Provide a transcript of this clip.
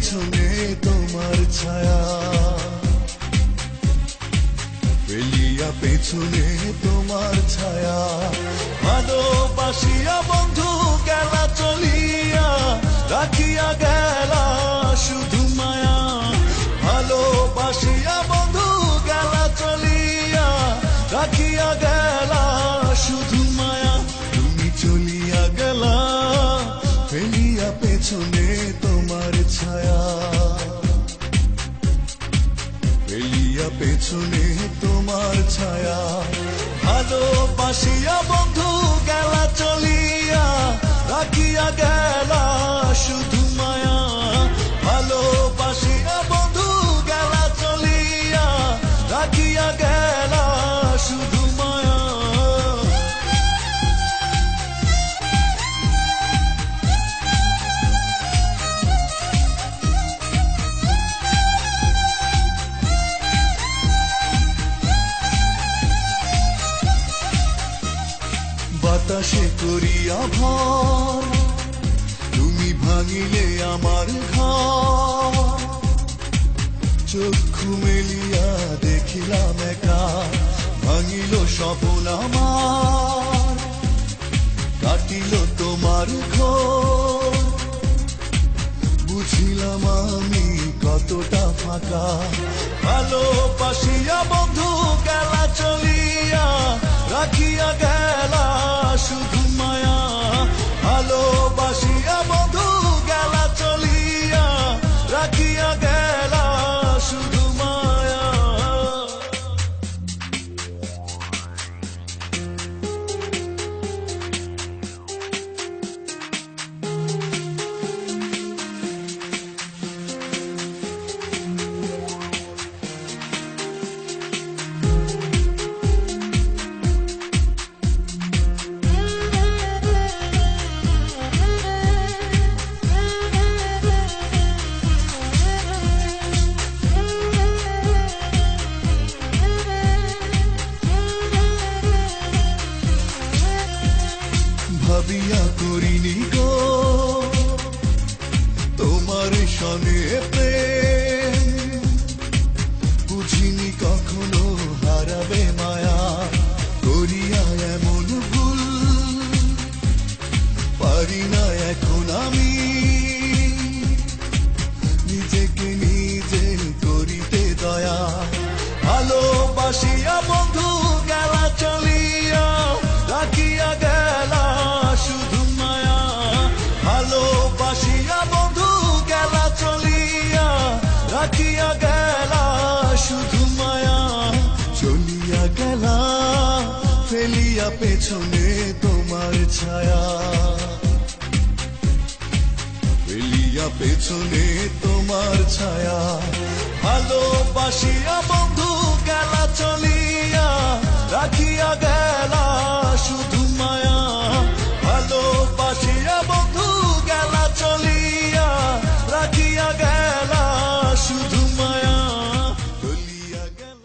পেছনে তোমার ছায়া, ফেলিয়া পেছনে তোমার ছায়া। ভালোবাসিয়া বন্ধু গেলা চলিয়া, রাখিয়া গেলা শুধু মায়া। ভালোবাসিয়া বন্ধু গেলা চলিয়া, রাখিয়া গেলা শুধু মায়া। তুমি চলিয়া গেলা ফেলিয়া পেছনে তোমার ছায়া, ফেলিয়া পেছনে তোমার ছায়া। ভালোবাসিয়া বন্ধু গেলা চলিয়া, রাখিয়া গেলা শুধু মায়া। ভালোবাসিয়া বন্ধু গেলা চলিয়া, রাখিয়া গেলা শুধু মায়া। বাতাসে করিয়া ভর, তুমি ভাঙিলে আমার ঘর। চক্ষু মেলিয়া দেখিলাম একা, ভাঙিল স্বপ্ন আমার। কাটিল তোমার ঘর, বুঝিলাম আমি কতটা ফাঁকা। ভালোবাসিয়া বন্ধু গেলা চলিয়া, রাখিয়া গেলা শুধু মায়া। ভালোবাসিয়া বন্ধু গেলা চলিয়া, রাখিয়া গেলা শুধু মায়া। ভাবিয়া করিনি গো তোমার সনে প্রেম, বুঝিনি কখনো হারাবে মায়া। করিয়া এমন ভুল পারি না এখন আমি, নিজেকে নিজে করিতে দয়া। ভালোবাসিয়া বন্ধু গেলা চলিয়া, রাখিয়া গেলা শুধু মায়া। ভালোবাসিয়া বন্ধু গেলা চলিয়া, রাখিয়া গেলা শুধু মায়া। চলিয়া গেলা ফেলিয়া পেছনে তোমার ছায়া, ফেলিয়া পেছনে তোমার ছায়া। ভালোবাসিয়া বন্ধু গেলা চলিয়া, রাখিয়া গেলা